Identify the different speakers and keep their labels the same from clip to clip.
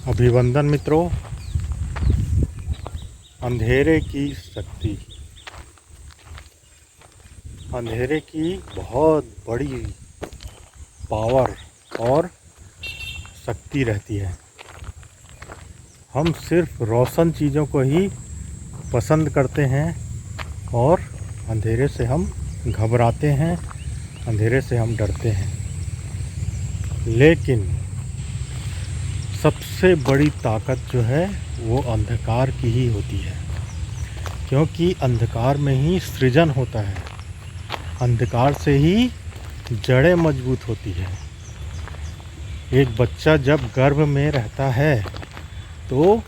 Speaker 1: अभिवंदन मित्रों। अंधेरे की शक्ति, अंधेरे की बहुत बड़ी पावर और शक्ति रहती है। हम सिर्फ रोशन चीज़ों को ही पसंद करते हैं और अंधेरे से हम घबराते हैं, अंधेरे से हम डरते हैं। लेकिन सबसे बड़ी ताकत जो है वो अंधकार की ही होती है, क्योंकि अंधकार में ही सृजन होता है, अंधकार से ही जड़ें मजबूत होती है। एक बच्चा जब गर्भ में रहता है तो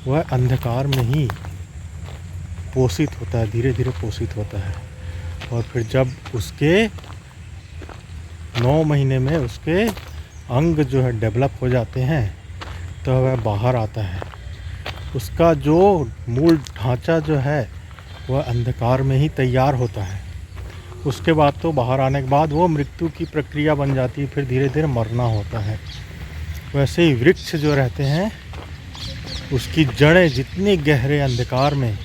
Speaker 1: वह अंधकार में ही पोषित होता है, धीरे धीरे पोषित होता है। और फिर जब उसके 9 महीने में उसके अंग जो है डेवलप हो जाते हैं तो वह बाहर आता है। उसका जो मूल ढांचा जो है वह अंधकार में ही तैयार होता है। उसके बाद तो बाहर आने के बाद वो मृत्यु की प्रक्रिया बन जाती है, फिर धीरे धीरे मरना होता है। वैसे ही वृक्ष जो रहते हैं उसकी जड़ें जितनी गहरे अंधकार में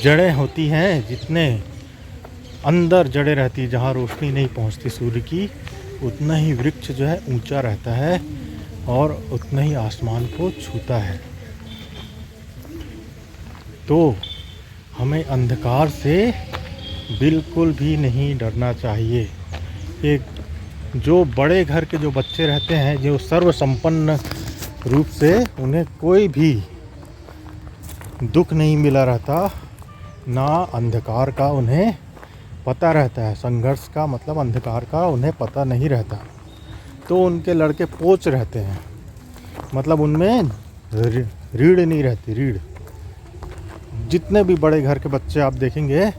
Speaker 1: जड़ें होती हैं, जितने अंदर जड़ें रहती है जहाँ रोशनी नहीं पहुँचती सूर्य की, उतना ही वृक्ष जो है ऊंचा रहता है और उतना ही आसमान को छूता है। तो हमें अंधकार से बिल्कुल भी नहीं डरना चाहिए। एक जो बड़े घर के जो बच्चे रहते हैं, जो सर्व संपन्न रूप से उन्हें कोई भी दुख नहीं मिला रहता, ना अंधकार का उन्हें पता रहता है। संघर्ष का मतलब अंधकार का उन्हें पता नहीं रहता। तो उनके लड़के पोच रहते हैं, मतलब उनमें रीढ़ नहीं रहती। रीढ़ जितने भी बड़े घर के बच्चे आप देखेंगे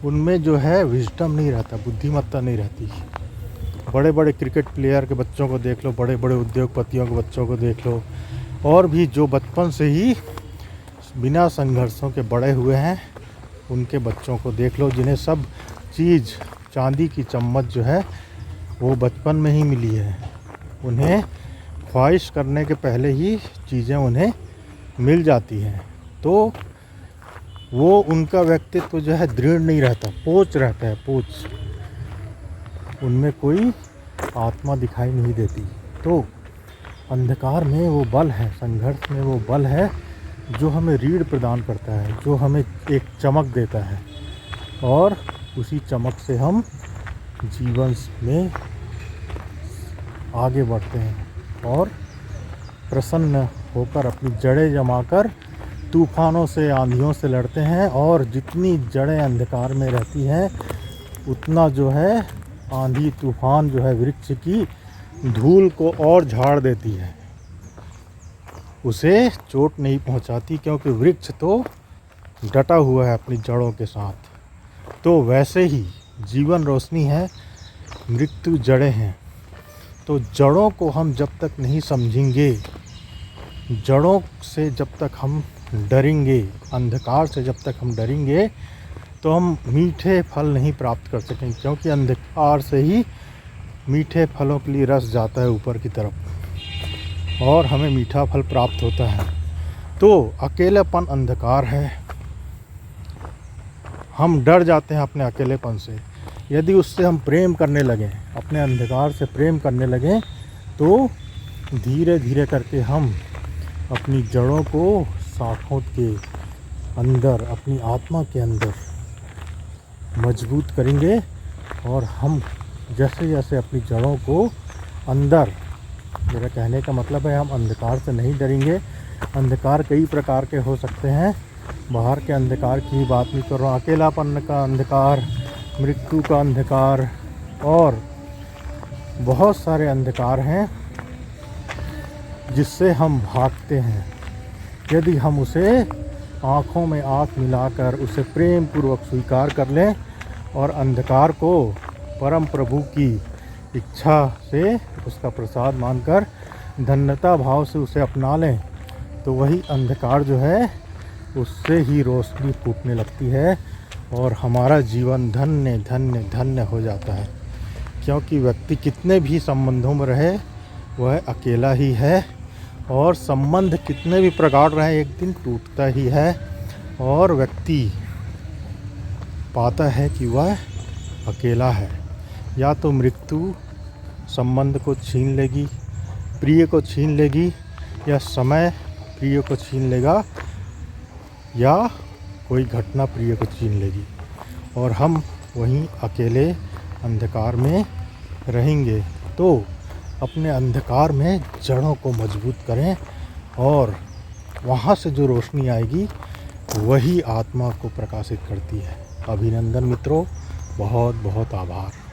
Speaker 1: उनमें जो है विजडम नहीं रहता, बुद्धिमत्ता नहीं रहती। बड़े बड़े क्रिकेट प्लेयर के बच्चों को देख लो, बड़े बड़े उद्योगपतियों के बच्चों को देख लो, और भी जो बचपन से ही बिना संघर्षों के बड़े हुए हैं उनके बच्चों को देख लो, जिन्हें सब चीज़ चांदी की चम्मच जो है वो बचपन में ही मिली है। उन्हें ख्वाहिश करने के पहले ही चीज़ें उन्हें मिल जाती हैं। तो वो उनका व्यक्तित्व जो है दृढ़ नहीं रहता, पोच रहता है, पोच। उनमें कोई आत्मा दिखाई नहीं देती। तो अंधकार में वो बल है, संघर्ष में वो बल है जो हमें रीढ़ प्रदान करता है, जो हमें एक चमक देता है, और उसी चमक से हम जीवन में आगे बढ़ते हैं और प्रसन्न होकर अपनी जड़ें जमाकर तूफानों से, आंधियों से लड़ते हैं। और जितनी जड़ें अंधकार में रहती हैं उतना जो है आंधी तूफान जो है वृक्ष की धूल को और झाड़ देती है, उसे चोट नहीं पहुंचाती, क्योंकि वृक्ष तो डटा हुआ है अपनी जड़ों के साथ। तो वैसे ही जीवन रोशनी है, मृत्यु जड़ें हैं। तो जड़ों को हम जब तक नहीं समझेंगे, जड़ों से जब तक हम डरेंगे, अंधकार से जब तक हम डरेंगे, तो हम मीठे फल नहीं प्राप्त कर सकेंगे, क्योंकि अंधकार से ही मीठे फलों के लिए रस जाता है ऊपर की तरफ और हमें मीठा फल प्राप्त होता है। तो अकेलापन अंधकार है। हम डर जाते हैं अपने अकेलेपन से। यदि उससे हम प्रेम करने लगें, अपने अंधकार से प्रेम करने लगें, तो धीरे धीरे करके हम अपनी जड़ों को शाखाओं के अंदर, अपनी आत्मा के अंदर मजबूत करेंगे। और हम जैसे जैसे अपनी जड़ों को अंदर, मेरा कहने का मतलब है हम अंधकार से नहीं डरेंगे। अंधकार कई प्रकार के हो सकते हैं, बाहर के अंधकार की बात नहीं कर रहा हूँ। अकेलापन का अंधकार, मृत्यु का अंधकार, और बहुत सारे अंधकार हैं जिससे हम भागते हैं। यदि हम उसे आँखों में आँख मिलाकर उसे प्रेम पूर्वक स्वीकार कर लें और अंधकार को परम प्रभु की इच्छा से उसका प्रसाद मानकर धन्यता भाव से उसे अपना लें, तो वही अंधकार जो है उससे ही रोशनी फूटने लगती है और हमारा जीवन धन्य धन्य धन्य हो जाता है। क्योंकि व्यक्ति कितने भी संबंधों में रहे वह अकेला ही है और संबंध कितने भी प्रगाढ़ रहे एक दिन टूटता ही है और व्यक्ति पाता है कि वह अकेला है। या तो मृत्यु संबंध को छीन लेगी, प्रिय को छीन लेगी, या समय प्रिय को छीन लेगा, या कोई घटना प्रिय को छीन लेगी और हम वहीं अकेले अंधकार में रहेंगे। तो अपने अंधकार में जड़ों को मजबूत करें और वहाँ से जो रोशनी आएगी वही आत्मा को प्रकाशित करती है। अभिनंदन मित्रों, बहुत बहुत आभार।